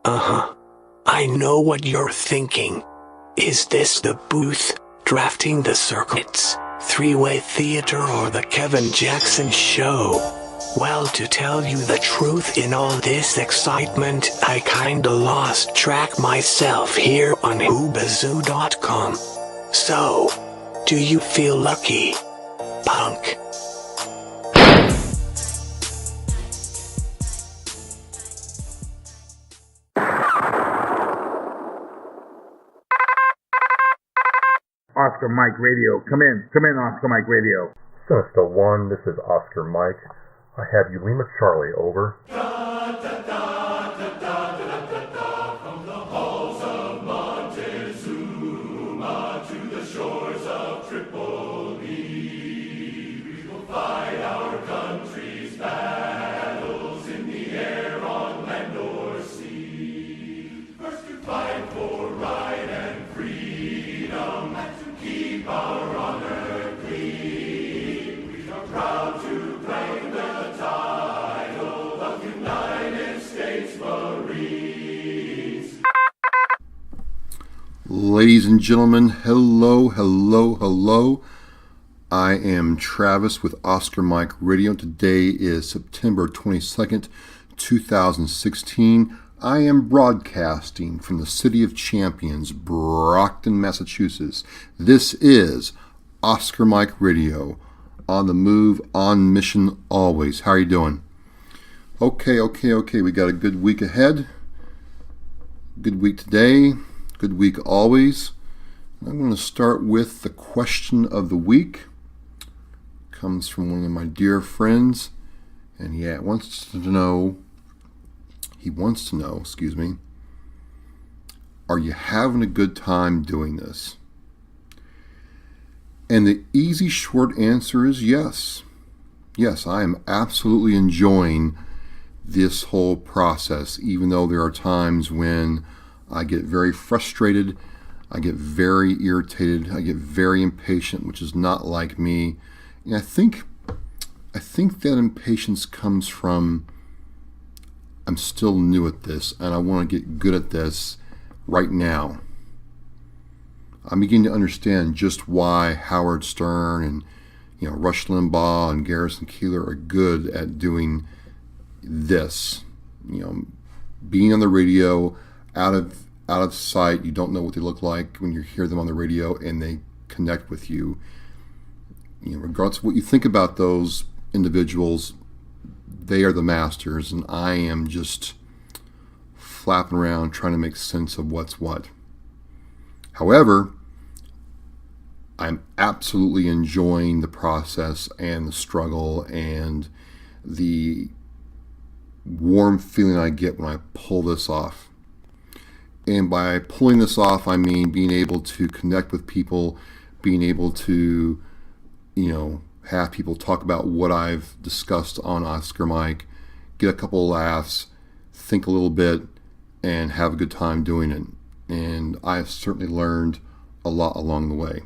Uh-huh. I know what you're thinking. Is this the booth, drafting the circuits, three-way theater, or the Kevin Jackson show? Well, to tell you the truth, in all this excitement, I kinda lost track myself here on whobazoo.com. So, do you feel lucky, punk? Oscar Mike Radio. Come in, Oscar Mike Radio. Sinister One, this is Oscar Mike. I have you, Lima Charlie, over. From the halls of Montezuma to the shores of Tripoli, we will fight our country's battles in the air, on land or sea. First to fight for right and freedom, and to keep our honor clean. We are proud to claim the title of United States Marines. Ladies and gentlemen, hello. I am Travis with Oscar Mike Radio. Today is September 22nd, 2016. I am broadcasting from the City of Champions, Brockton, Massachusetts. This is Oscar Mike Radio, on the move, on mission always. How are you doing? Okay. We got a good week ahead. Good week today. Good week always. I'm going to start with the question of the week. Comes from one of my dear friends, and he wants to know, are you having a good time doing this? And the easy short answer is yes. Yes, I am absolutely enjoying this whole process, even though there are times when I get very frustrated, I get very irritated, I get very impatient, which is not like me. And I think that impatience comes from I'm still new at this, and I want to get good at this right now. I'm beginning to understand just why Howard Stern and Rush Limbaugh and Garrison Keillor are good at doing this. Being on the radio, out of sight. You don't know what they look like when you hear them on the radio, and they connect with you. Regardless of what you think about those individuals, they are the masters, and I am just flapping around trying to make sense of what's what. However, I'm absolutely enjoying the process and the struggle and the warm feeling I get when I pull this off. And by pulling this off, I mean being able to connect with people, being able to, have people talk about what I've discussed on Oscar Mike, get a couple of laughs, think a little bit, and have a good time doing it. And I have certainly learned a lot along the way.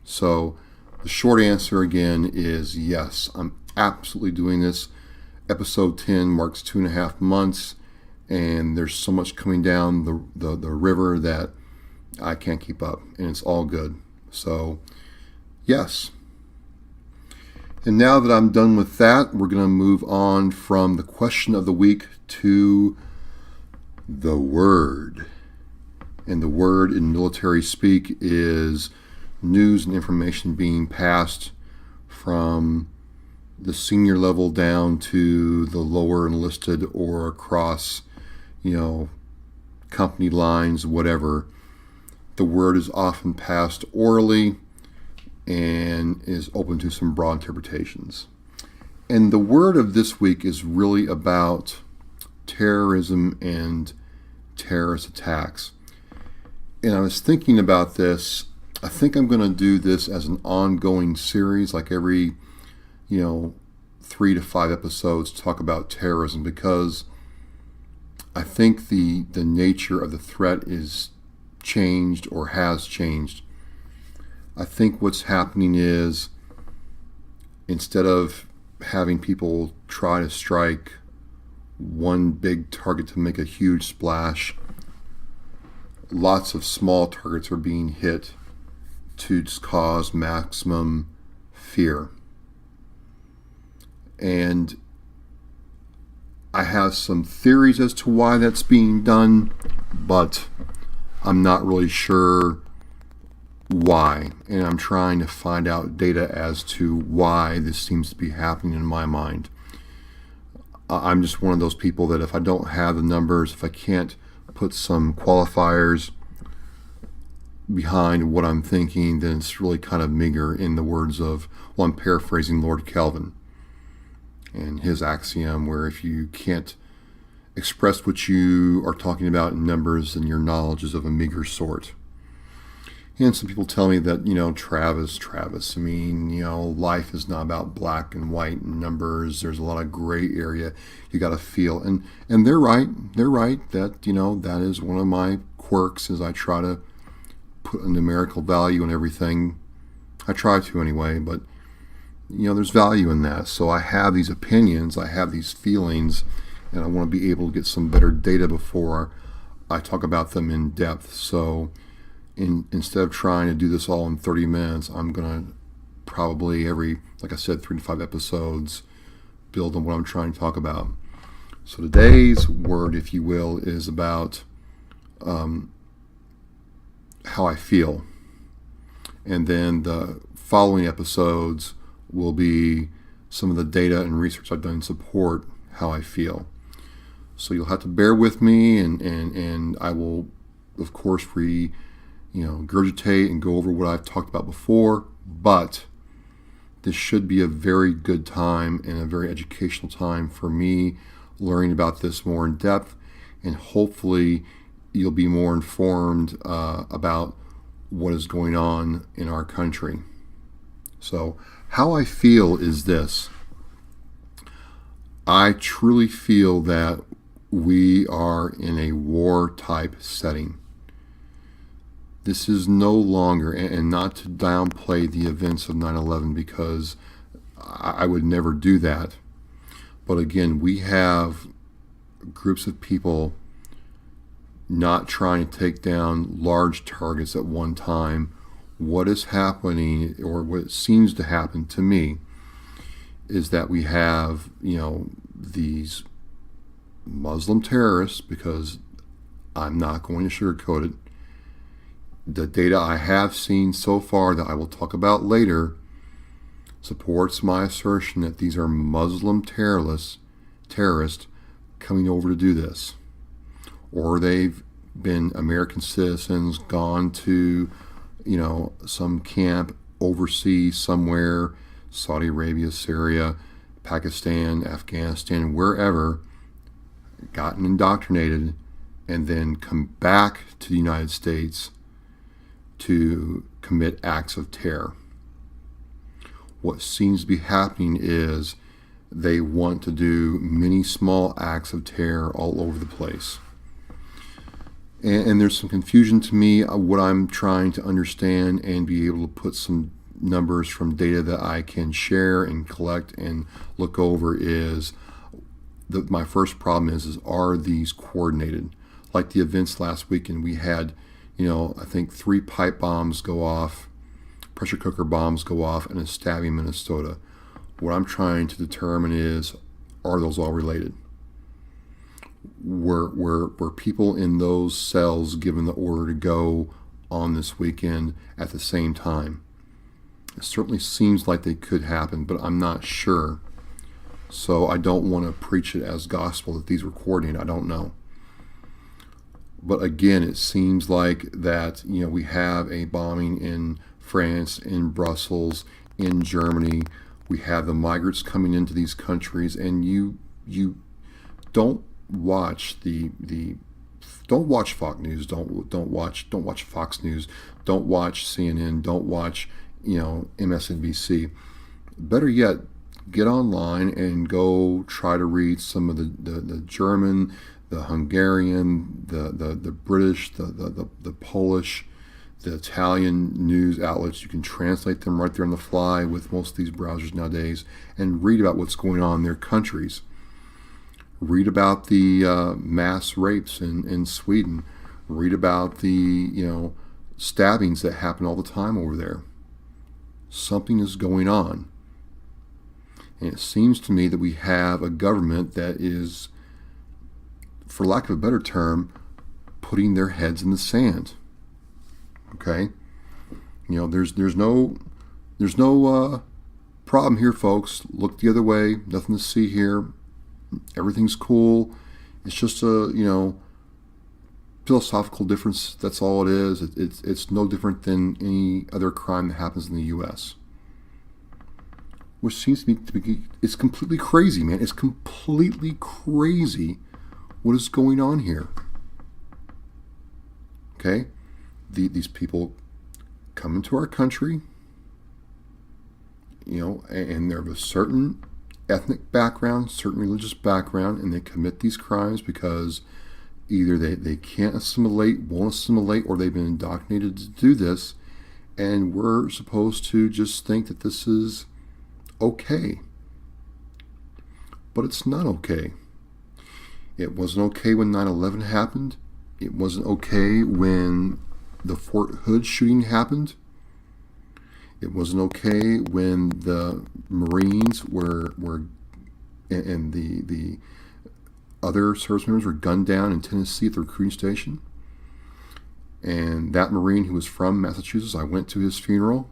So the short answer again is yes, I'm absolutely doing this. Episode 10 marks 2.5 months, and there's so much coming down the river that I can't keep up, and it's all good. So yes. And now that I'm done with that, we're going to move on from the question of the week to the word. And the word in military speak is news and information being passed from the senior level down to the lower enlisted or across, company lines, whatever. The word is often passed orally and is open to some broad interpretations. And the word of this week is really about terrorism and terrorist attacks. And I was thinking about this. I think I'm going to do this as an ongoing series, like every, 3 to 5 episodes, talk about terrorism, because I think the nature of the threat is changed or has changed. I think what's happening is, instead of having people try to strike one big target to make a huge splash. Lots of small targets are being hit to cause maximum fear. And I have some theories as to why that's being done, but I'm not really sure why. And I'm trying to find out data as to why this seems to be happening in my mind. I'm just one of those people that if I don't have the numbers, if I can't put some qualifiers behind what I'm thinking, then it's really kind of meager, in the words of, well, I'm paraphrasing Lord Kelvin and his axiom, where if you can't express what you are talking about in numbers, then your knowledge is of a meager sort. And some people tell me that, Travis, I mean, life is not about black and white and numbers. There's a lot of gray area you got to feel. And they're right. They're right that, that is one of my quirks, is I try to put a numerical value in everything. I try to anyway, but, there's value in that. So I have these opinions, I have these feelings, and I want to be able to get some better data before I talk about them in depth. So instead of trying to do this all in 30 minutes, I'm going to probably like I said, 3 to 5 episodes, build on what I'm trying to talk about. So today's word, if you will, is about how I feel. And then the following episodes will be some of the data and research I've done to support how I feel. So you'll have to bear with me, and I will, of course, regurgitate and go over what I've talked about before, but this should be a very good time and a very educational time for me, learning about this more in depth, and hopefully you'll be more informed about what is going on in our country. So how I feel is this. I truly feel that we are in a war type setting. This is no longer, and not to downplay the events of 9/11, because I would never do that. But again, we have groups of people not trying to take down large targets at one time. What is happening, or what seems to happen to me, is that we have, these Muslim terrorists, because I'm not going to sugarcoat it. The data I have seen so far, that I will talk about later, supports my assertion that these are Muslim terrorists coming over to do this. Or they've been American citizens, gone to, some camp overseas somewhere, Saudi Arabia, Syria, Pakistan, Afghanistan, wherever, gotten indoctrinated, and then come back to the United States to commit acts of terror. What seems to be happening is they want to do many small acts of terror all over the place. And there's some confusion to me. What I'm trying to understand and be able to put some numbers from data that I can share and collect and look over is, my first problem is are these coordinated? Like the events last weekend, we had, I think 3 pipe bombs go off, pressure cooker bombs go off, and a stabbing in Minnesota. What I'm trying to determine is, are those all related? Were people in those cells given the order to go on this weekend at the same time? It certainly seems like they could happen, but I'm not sure. So I don't want to preach it as gospel that these were coordinated. I don't know. But again, it seems like that, we have a bombing in France, in Brussels, in Germany. We have the migrants coming into these countries, and you don't watch don't watch Fox News, don't watch Fox News, don't watch CNN, don't watch MSNBC. Better yet, get online and go try to read some of the German, the Hungarian, the British, the Polish, the Italian news outlets. You can translate them right there on the fly with most of these browsers nowadays, and read about what's going on in their countries. Read about the mass rapes in Sweden. Read about the stabbings that happen all the time over there. Something is going on. And it seems to me that we have a government that is, for lack of a better term, putting their heads in the sand. Okay? There's no problem here, folks. Look the other way. Nothing to see here. Everything's cool. It's just a, philosophical difference. That's all it is. It's no different than any other crime that happens in the U.S. Which seems to be it's completely crazy, man. It's completely crazy what is going on here. Okay? These people come into our country, and they're of a certain ethnic background, certain religious background, and they commit these crimes because either they can't assimilate, won't assimilate, or they've been indoctrinated to do this, and we're supposed to just think that this is okay. But it's not okay. It wasn't okay when 9/11 happened. It wasn't okay when the Fort Hood shooting happened. It wasn't okay when the Marines were and the other service members were gunned down in Tennessee at the recruiting station. And that Marine who was from Massachusetts, I went to his funeral.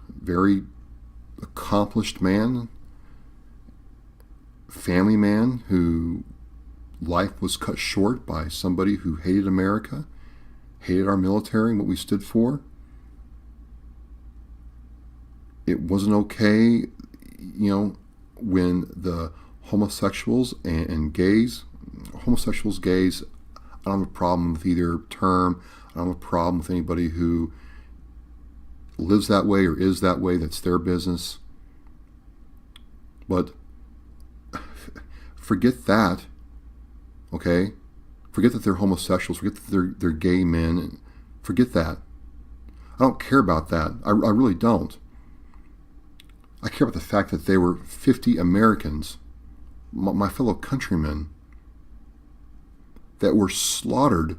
Very accomplished man, family man who life was cut short by somebody who hated America, hated our military and what we stood for. It wasn't okay, when the homosexuals and gays, gays, I don't have a problem with either term. I don't have a problem with anybody who lives that way or is that way. That's their business. But forget that, okay? Forget that they're homosexuals. Forget that they're gay men. Forget that. I don't care about that. I really don't. I care about the fact that they were 50 Americans, my fellow countrymen, that were slaughtered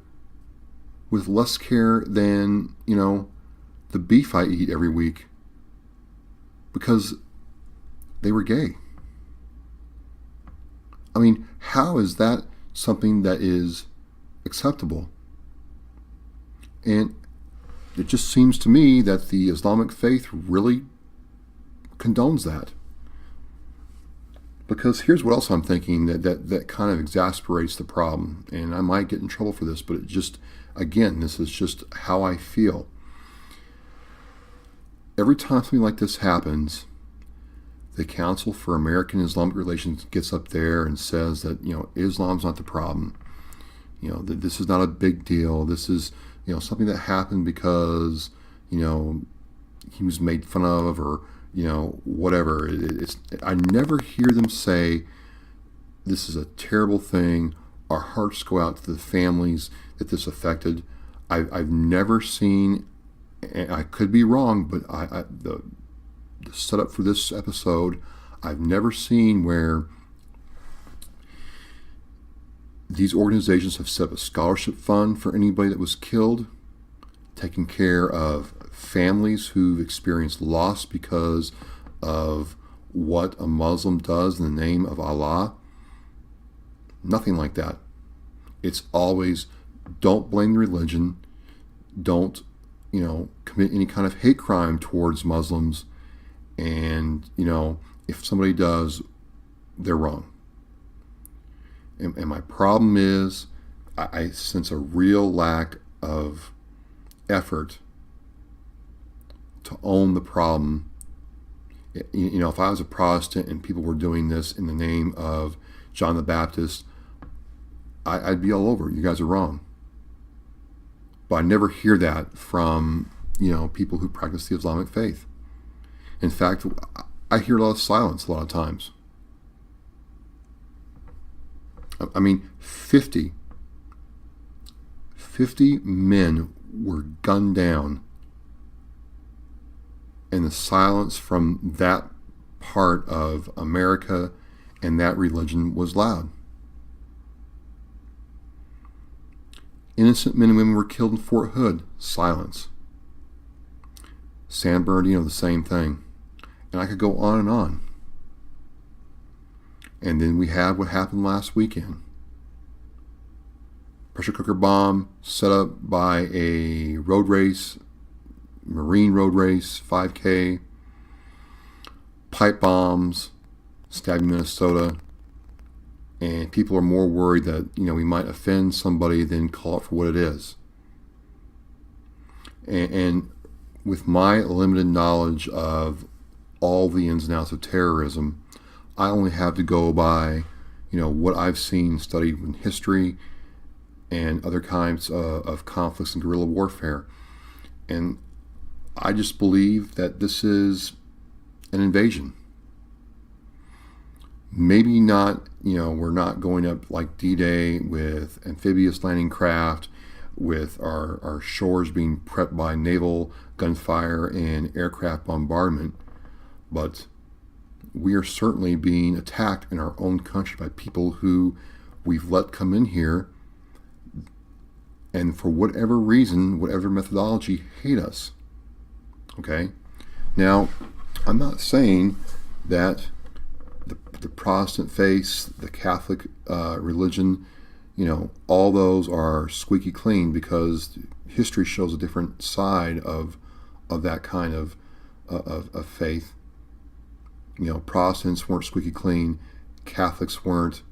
with less care than, the beef I eat every week because they were gay. I mean, how is that something that is acceptable? And it just seems to me that the Islamic faith really condones that. Because here's what else I'm thinking that kind of exasperates the problem, and I might get in trouble for this, but it just, again, this is just how I feel. Every time something like this happens, the Council for American Islamic Relations gets up there and says that, Islam's not the problem. That this is not a big deal. This is, something that happened because, he was made fun of or, whatever. I never hear them say, this is a terrible thing. Our hearts go out to the families that this affected. I've never seen, and I could be wrong, but the setup for this episode, I've never seen where these organizations have set up a scholarship fund for anybody that was killed, taking care of families who've experienced loss because of what a Muslim does in the name of Allah. Nothing like that. It's always, don't blame the religion, don't commit any kind of hate crime towards Muslims, and if somebody does, they're wrong. And my problem is I sense a real lack of effort to own the problem. If I was a Protestant and people were doing this in the name of John the Baptist, I'd be all over it. You guys are wrong. But I never hear that from, people who practice the Islamic faith. In fact, I hear a lot of silence a lot of times. I mean, 50 men were gunned down, and the silence from that part of America and that religion was loud. Innocent men and women were killed in Fort Hood. Silence. San Bernardino, the same thing. And I could go on and on. And then we have what happened last weekend. Pressure cooker bomb set up by a road race, Marine road race, 5K. Pipe bombs, stabbing Minnesota. And people are more worried that, we might offend somebody than call it for what it is. And with my limited knowledge of all the ins and outs of terrorism, I only have to go by, what I've seen, studied in history and other kinds of conflicts and guerrilla warfare. And I just believe that this is an invasion. Maybe not, we're not going up like D-Day with amphibious landing craft, with our shores being prepped by naval gunfire and aircraft bombardment, but we are certainly being attacked in our own country by people who we've let come in here and for whatever reason, whatever methodology, hate us. Okay? Now, I'm not saying that the Protestant faith, the Catholic religion, all those are squeaky clean, because history shows a different side of that kind of faith. Protestants weren't squeaky clean, Catholics weren't.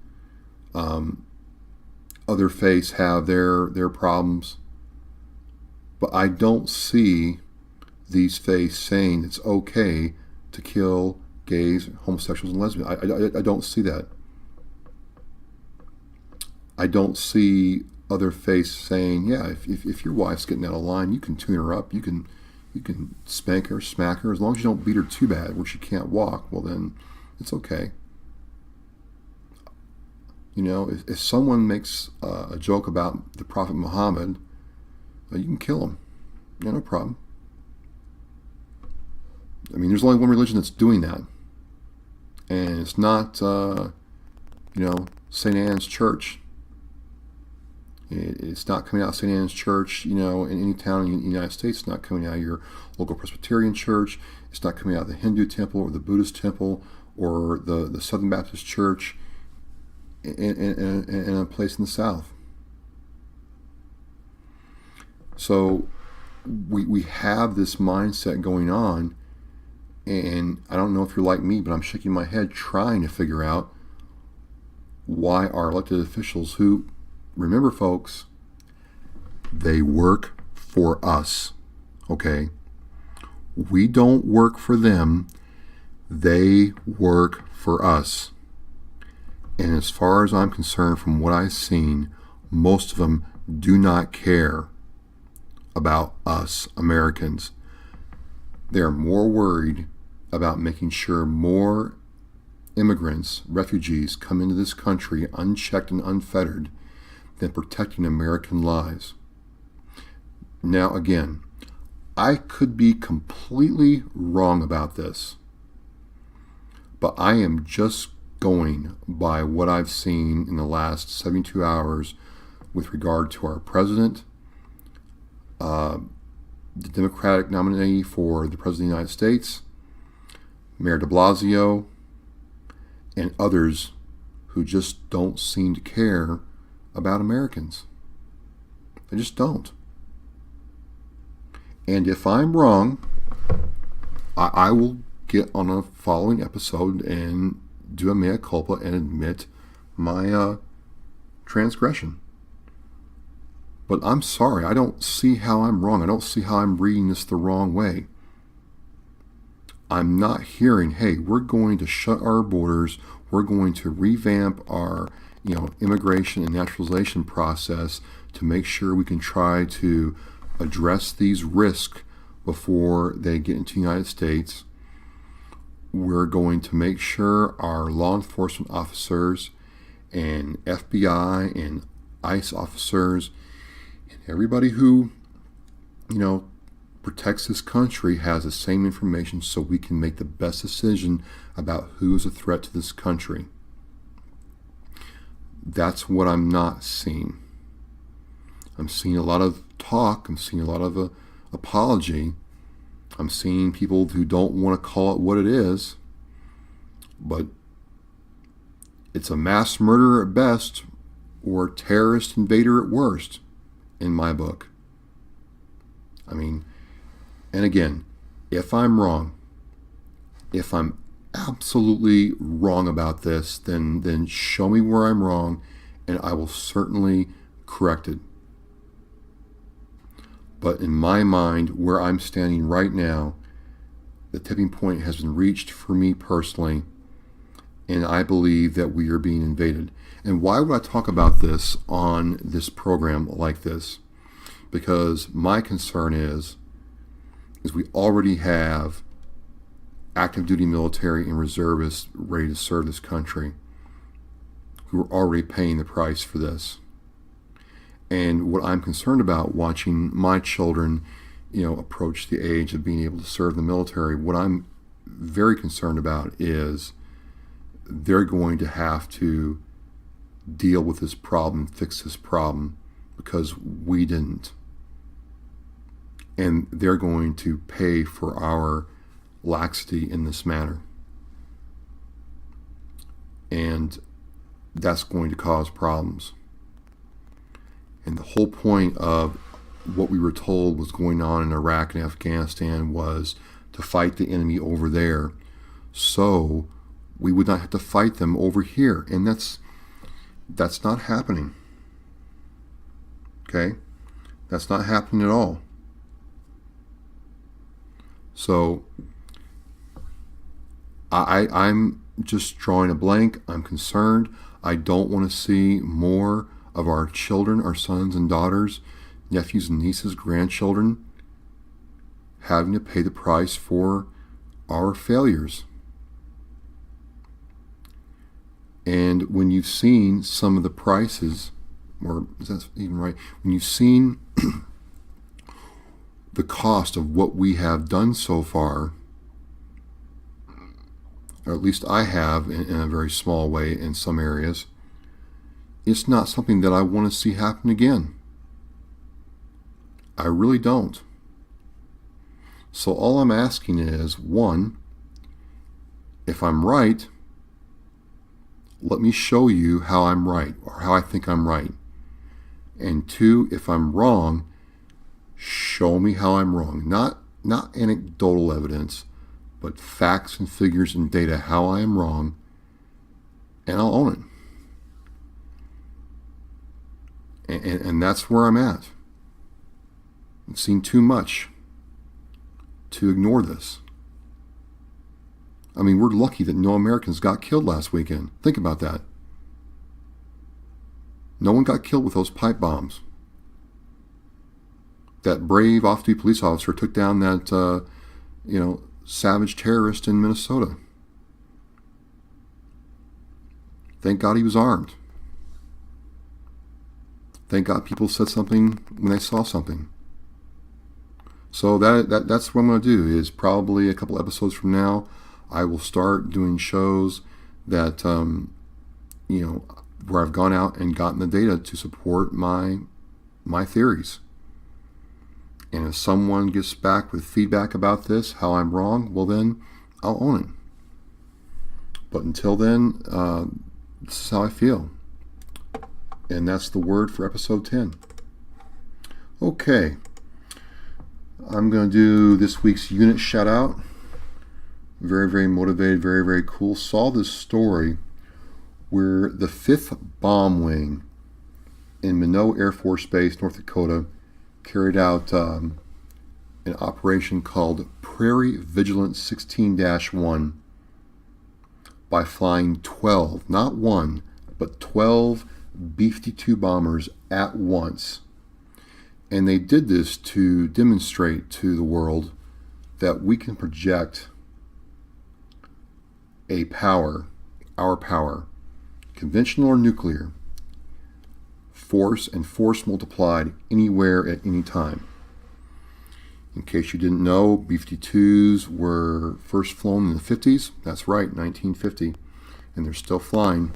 Other faiths have their problems, but I don't see these faiths saying it's okay to kill gays, homosexuals, and lesbians. I don't see that. I don't see other faiths saying, yeah, if your wife's getting out of line, you can tune her up, you can spank her, smack her, as long as you don't beat her too bad where she can't walk. Well, then it's okay. If someone makes a joke about the Prophet Muhammad, you can kill him. Yeah, no problem. I mean, there's only one religion that's doing that. And it's not, St. Anne's Church. It's not coming out of St. Anne's Church, in any town in the United States. It's not coming out of your local Presbyterian church. It's not coming out of the Hindu temple or the Buddhist temple or the Southern Baptist Church in a place in the South. So we have this mindset going on. And I don't know if you're like me, but I'm shaking my head trying to figure out why our elected officials, who, remember folks, they work for us, okay? We don't work for them, they work for us. And as far as I'm concerned, from what I've seen, most of them do not care about us Americans. They're more worried about making sure more immigrants, refugees, come into this country unchecked and unfettered than protecting American lives. Now, again, I could be completely wrong about this, but I am just going by what I've seen in the last 72 hours with regard to our president, the Democratic nominee for the President of the United States, Mayor de Blasio, and others who just don't seem to care about Americans. They just don't. And if I'm wrong, I will get on a following episode and do a mea culpa and admit my transgression. But I'm sorry, I don't see how I'm wrong. I don't see how I'm reading this the wrong way. I'm not hearing, hey, we're going to shut our borders, we're going to revamp our immigration and naturalization process to make sure we can try to address these risks before they get into the United States. We're going to make sure our law enforcement officers and FBI and ICE officers and everybody who, protects this country has the same information so we can make the best decision about who is a threat to this country. That's what I'm not seeing. I'm seeing a lot of talk. I'm seeing a lot of apology. I'm seeing people who don't want to call it what it is, but it's a mass murderer at best or terrorist invader at worst, in my book. I mean, and again, if I'm wrong, if I'm absolutely wrong about this, then show me where I'm wrong, and I will certainly correct it. But in my mind, where I'm standing right now, the tipping point has been reached for me personally, and I believe that we are being invaded. And why would I talk about this on this program like this? Because my concern is we already have active duty military and reservists ready to serve this country who are already paying the price for this. And what I'm concerned about watching my children, approach the age of being able to serve the military, what I'm very concerned about is they're going to have to deal with this problem, fix this problem, because we didn't. And they're going to pay for our laxity in this matter. And that's going to cause problems. And the whole point of what we were told was going on in Iraq and Afghanistan was to fight the enemy over there so we would not have to fight them over here. And that's not happening. Okay? That's not happening at all. So I'm just drawing a blank. I'm concerned. I don't want to see more of our children, our sons and daughters, nephews and nieces, grandchildren, having to pay the price for our failures. And when you've seen some of the prices, or is that even right? When you've seen the cost of what we have done so far, or at least I have in a very small way in some areas, it's not something that I want to see happen again. I really don't. So all I'm asking is, one, if I'm right, let me show you how I'm right, or how I think I'm right. And two, if I'm wrong, show me how I'm wrong. Not anecdotal evidence, but facts and figures and data, how I am wrong, and I'll own it. And that's where I'm at. I've seen too much to ignore this. I mean, we're lucky that no Americans got killed last weekend. Think about that. No one got killed with those pipe bombs. That brave off-duty police officer took down that, savage terrorist in Minnesota. Thank God he was armed. Thank God people said something when they saw something. So that's what I'm going to do, is probably a couple episodes from now, I will start doing shows that, where I've gone out and gotten the data to support my theories. And if someone gets back with feedback about this, how I'm wrong, well then, I'll own it. But until then, this is how I feel. And that's the word for episode 10. Okay. I'm going to do this week's unit shout out. Very, very motivated, very, very cool. Saw this story where the 5th Bomb Wing in Minot Air Force Base, North Dakota, carried out an operation called Prairie Vigilance 16-1 by flying 12, not one, but 12 B-52 bombers at once. And they did this to demonstrate to the world that we can project a power, our power, conventional or nuclear, force and force multiplied anywhere at any time. In case you didn't know, B-52s were first flown in the 50s. That's right, 1950. And they're still flying.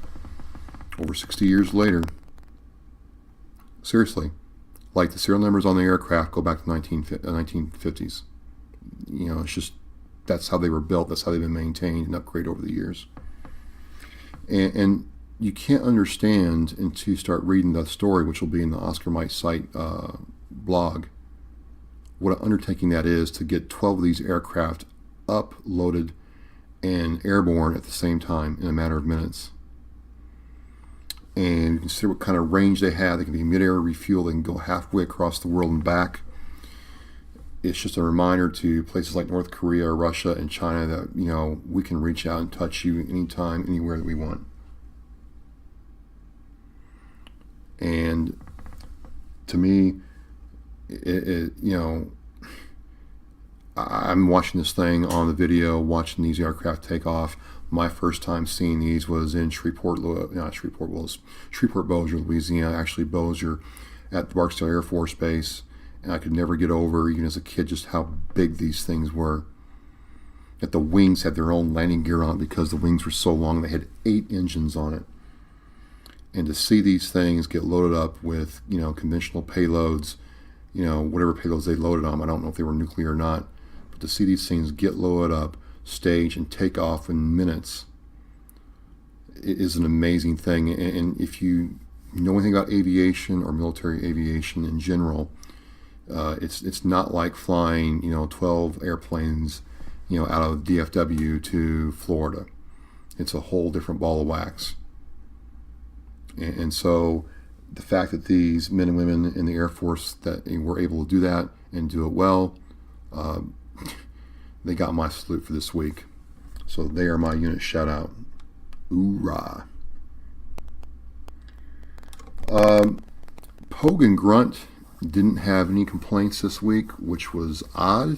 over 60 years later, seriously, like the serial numbers on the aircraft go back to 1950s. It's just, that's how they were built, that's how they've been maintained and upgraded over the years. And you can't understand until you start reading the story, which will be in the Oscar Mike site blog, what an undertaking that is to get 12 of these aircraft up, loaded, and airborne at the same time in a matter of minutes. And you consider what kind of range they have. They can be mid-air refuel. They can go halfway across the world and back. It's just a reminder to places like North Korea, Russia, and China that, we can reach out and touch you anytime, anywhere that we want. And to me, I'm watching this thing on the video, watching these aircraft take off. My first time seeing these was in Shreveport, Bossier, Louisiana, actually Bossier, at the Barksdale Air Force Base. And I could never get over, even as a kid, just how big these things were. That the wings had their own landing gear on it because the wings were so long. They had 8 engines on it. And to see these things get loaded up with, conventional payloads, whatever payloads they loaded on, I don't know if they were nuclear or not, but to see these things get loaded up, stage, and take off in minutes, it is an amazing thing. And if you know anything about aviation or military aviation in general, it's not like flying 12 airplanes out of DFW to Florida. It's a whole different ball of wax. And so the fact that these men and women in the Air Force that were able to do that and do it well, they got my salute for this week. So they are my unit shout out. Hoorah. Pogue and Grunt didn't have any complaints this week, which was odd.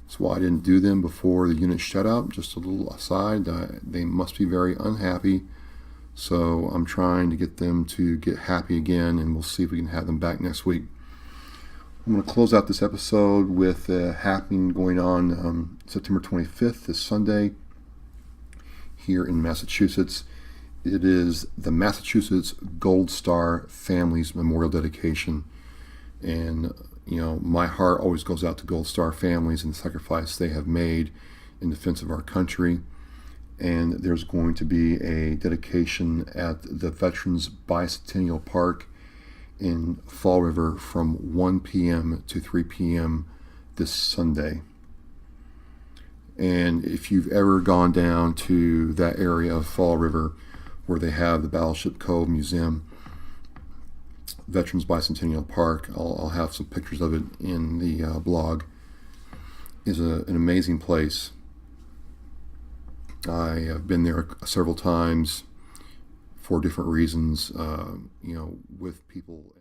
That's why I didn't do them before the unit shutout. Just a little aside, they must be very unhappy. So I'm trying to get them to get happy again, and we'll see if we can have them back next week. I'm going to close out this episode with a happening going on September 25th, this Sunday, here in Massachusetts. It is the Massachusetts Gold Star Families Memorial Dedication. And, my heart always goes out to Gold Star families and the sacrifice they have made in defense of our country. And there's going to be a dedication at the Veterans Bicentennial Park in Fall River from 1 p.m. to 3 p.m. this Sunday. And if you've ever gone down to that area of Fall River where they have the Battleship Cove Museum, Veterans Bicentennial Park, I'll have some pictures of it in the blog, is an amazing place. I have been there several times for different reasons, with people.